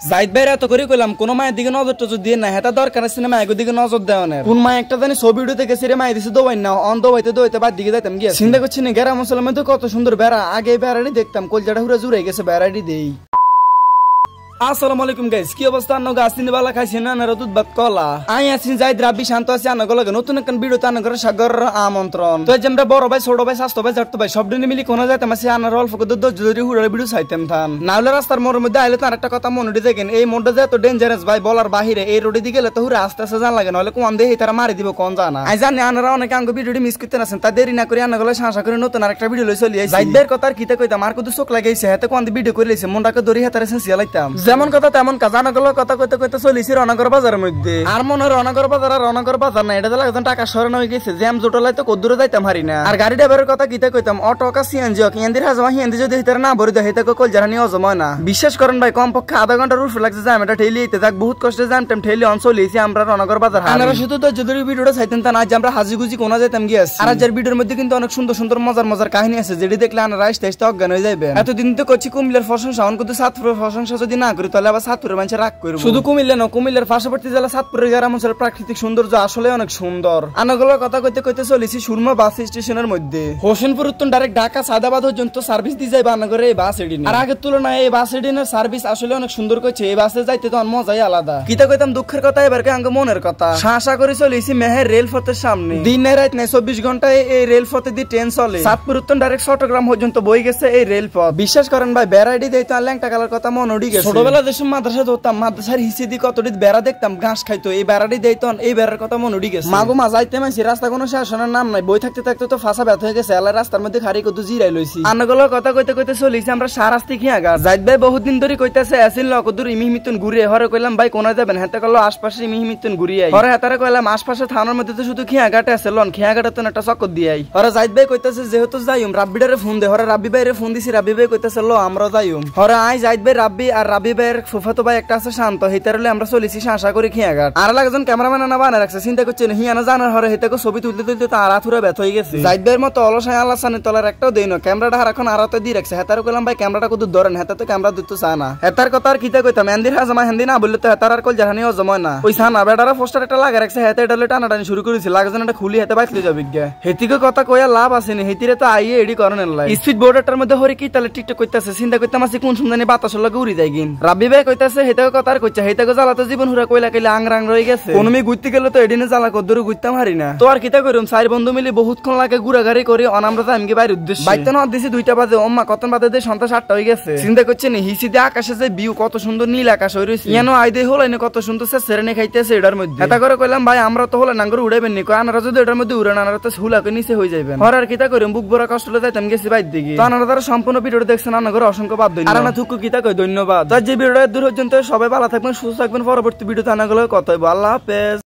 জাহিদ ভাই এত করে কইলাম কোন মায়ের দিকে নজর টজর দিয়ে না, হেতা দরকার সিনেমা এগো দিকে নজর দেওয়া না। কোন মায় একটা জানি ছবি উঠে থেকে সিরে মাই দিছে দোবাই না, অন দোবাইতে দোবাইতে বাদ দিকে যাইতাম গিয়ে চিন্তা করছি না গেরা মুসলমান তো কত সুন্দর বেড়া, আগে বেড়াটি দেখতাম কলজাটা হুরা জুড়ে গেছে বেড়াটি দেই। আসসালামু আলাইকুম গাইস, কি অবস্থা? আন্ন গাছ তিন বেলা খাইছি না দুধ ভাত কলা। আমি আছি জাহিদ রাব্বি শান্ত আছি আনগলগে নতুন একটা ভিডিওতে আনগরে সাগর আমন্ত্রণ। তো যে আমরা বড় ভাই ছোট ভাই স্বাস্থ্য ভাই জাতো ভাই সব দিনে মিলি কোন যাইতাম আছে আনার অল্প করে যদি হুড়ার ভিডিও চাইতাম থান না হলে রাস্তার মোড়ের মধ্যে আইলে তো আরেকটা কথা মনে দেখেন, এই মোড়টা যে এত ডেঞ্জারাস ভাই বলার বাহিরে। এই রোডে দিকে গেলে তো হুড়ে আস্তে আস্তে জান লাগে, নাহলে কোন দেহে তারা মারি দিব কোন জানা। আই জানি আনারা অনেকে আঙ্গ ভিডিওটি মিস করতে আছেন, তা দেরি না করে আনগলে শাসা করে নতুন আরেকটা ভিডিও লই চলি জাহিদ ভাইয়ের কথা আর কিতে কইতাম আর কত চোখ লাগাইছে হাতে কোন ভিডিও করে লইছে মনটাকে দড়ি হাতারে সেন্সিয়া লাইতাম। যেমন কথা তেমন জানাগুলো কথা কইতে কইতে চলিছি রণনগর বাজারের মধ্যে। আর মনে হয় রণনগর বাজার আর রণনগর বাজার না, এটা একজন টাকা সরানো হয়ে গেছে। জ্যাম জোটলাই তো কদ্দুরে যাইতাম হারি না। আর গাড়ি ড্রাইভারের কথা কিতে কইতাম অটো কা সিএনজি কিয়ান্দির হাজমা হিয়ান্দি যদি হিতারে না ভরি দেয় হিতাকে কল জানি অজময় না। বিশ্বাস করেন ভাই কমপক্ষে আধা ঘন্টার উপর লাগছে জ্যাম এটা ঠেলি হইতে যাক বহুত কষ্টে জ্যাম টাইম ঠেলি অন চলিছি আমরা রণনগর বাজার। আপনারা শুধু তো যদি ভিডিওটা চাইতেন তা না আজ আমরা হাজিগুজি কোনা যাইতাম গিয়েছি। আর আজের ভিডিওর মধ্যে কিন্তু অনেক সুন্দর সুন্দর মজার মজার কাহিনী আছে যেটি দেখলে আপনারা আসতে আসতে অজ্ঞান হয়ে যাবেন। এতদিন তো করছি কুমিল্লার প্রশংসা, কিন্তু সাতপুরের প্রশংসা যদি না করি তাহলে আবার সাতপুরের মানুষ রাগ করবো। শুধু কুমিল্লা না, কুমিল্লার পার্শ্ববর্তী জেলা সাতপুরের গ্রাম অঞ্চলের প্রাকৃতিক সৌন্দর্য আসলে অনেক সুন্দর। আনাগুলোর কথা কইতে কইতে চলেছি সুরমা বাস স্টেশনের মধ্যে। হোসেনপুর উত্তর ডাইরেক্ট ঢাকা সাদাবাদ পর্যন্ত সার্ভিস দিয়ে যাইবে আনাগরে এই বাস এডিন। আর আগের তুলনায় এই বাস এডিনের সার্ভিস আসলে অনেক সুন্দর করছে। এই বাসে যাইতে তো মজাই আলাদা। কিতা কইতাম দুঃখের কথা এবার আঙ্গ মনের কথা। শাসা করে চলেছি মেহের রেলপথের সামনে। দিন নাই রাত নাই 24 ঘন্টায় এই রেলপথে দিয়ে ট্রেন চলে। সাতপুর উত্তর ডাইরেক্ট চট্টগ্রাম পর্যন্ত বই গেছে এই রেলপথ। বিশ্বাস করেন ভাই বেড়াইডি দেইতো আর ল্যাংটা কালার কথা মন উড়ি গেছে। ছোটবেলা যেসব মাদ্রাসা ধরতাম মাদ্রাসার হিসি দি কতটি বেড়া দেখতাম ঘাস খাইতো, এই বেড়াটি দিত এই বেড়ার কথা মন উড়ি গেছে। মাগো মা যাইতে মাইছি রাস্তা কোনো শাসনের নাম নাই, বই থাকতে থাকতে তো ফাঁসা ব্যথ হয়ে গেছে। আল্লাহ রাস্তার মধ্যে খারি কত জিরাই লইছি। আন্নাগুলোর কথা কইতে কইতে চলিছি আমরা সারাস্তি খিয়া গাছ। জাহিদ ভাই বহুত দিন ধরে কইতাছে আসিল কদুর ইমিহিমিতুন ঘুরিয়ে হরে কইলাম ভাই কোনা যাবেন হাতে করলো আশপাশে ইমিহিমিতুন ঘুরিয়ে হরে হাতারে কইলাম আশপাশে থানার মধ্যে তো শুধু খিয়া ঘাটে আছে লন খিয়া ঘাটে তো একটা চক্কর দিয়াই। হরে জাহিদ ভাই কইতাছে যেহেতু যাইম রাব্বিডারে ফোন দে। হরে রাব্বি ভাইরে ফোন দিছি, রাব্বি ভাই কইতাছে লো আমরা যাইম। হরে আই জাহিদ ভাই রাব্বি আর রাব্বি ভাইয়ের ফুফাতো ভাই একটা আছে শান্ত, হিতারলে আমরা চলিছি শাসা করে খিয়া ঘাট। আর একজন ক্যামেরাম্যান না বানা রাখছে চিন্তা করছেন হিয়ানা জানার হরে হিতাকে ছবি তুলতে তুলতে তার আথুরা ব্যথ হয়ে গেছে। জাহিদ ভাইয়ের মতো অলসায় আল্লাহ সানি তলার একটাও দেই না, ক্যামেরাটা এখন আরাতে দিয়ে রাখছে। হেতার কইলাম ভাই ক্যামেরাটা কত ধরেন, হেতা তো ক্যামেরা দিতে চায় না। হেতার কথা আর কিতা কইতাম এন্দির হাজমা হেন্দি না বললে তো হেতার আর কল জাহানি অজময় না। ওই সানা বেটারা পোস্টার একটা লাগা রাখছে হেতে ডালে টানাটানি শুরু করেছে, লাগজন এটা খুলি হেতে বাইতলে যাবে গিয়া। হেতিকে কথা কইয়া লাভ আসেনি, হেতিরে তো আইয়ে এডি করেন লাই। স্পিড বোর্ডটার মধ্যে হরে কি তালে টিকটক কইতাছে চিন্তা করতাম আছে কোন সুন্দরী বাতাসের লগে উড়ি যায় গিন। রাব্বি ভাই কইতাছে হেতাকে কথা আর কইছে হেতাকে জ্বালা তো জীবন হুরা কইলা কইলা আংরাং রয়ে গেছে। কোন মি ঘুরতে গেলে তো এডিনে জ্বালা কদ্দুর ঘুরতাম হারি না। তো আর কিতা কইরুম চার বন্ধু মিলে বহুতক্ষণ লাগে ঘুরাঘুরি করি অনামরা টাইমকে বাইরে উদ্দেশ্যে। বাইতে না দিছি 2টা বাজে ওম্মা কতন বাজে দে সন্ধ্যা 7টা হয়ে গেছে। চিন্তা করছেন হিসি দিয়ে আকাশে যে ভিউ কত সুন্দর নীল আকাশ হই রইছে। ইয়ানো আইদে হলাইনে কত সুন্দর সে সেরেনে খাইতেছে এটার মধ্যে। এটা করে কইলাম ভাই আমরা তো হলে নাঙ্গর উড়াইবেন নি, কই আনারা যদি এটার মধ্যে উড়ান আনারা তো হুলাকে নিচে হয়ে যাবেন। হর আর কিতা কইরুম বুক ভরা কষ্ট লইতাম গেছি বাইর দিকে। তো আনারা তারা সম্পূর্ণ ভিডিওটা দেখছেন আনাগর অসংখ্য বাদ ধন্যবাদ। আর না থুকু কিতা কই ধন্যবাদ। তো যে ভিডিওটা দূর পর্যন্ত সবাই ভালো থাকবেন সুস্থ থাকবেন। পরবর্তী ভিডিওতে আনাগুলো কথা হইব। আল্লাহ হাফেজ।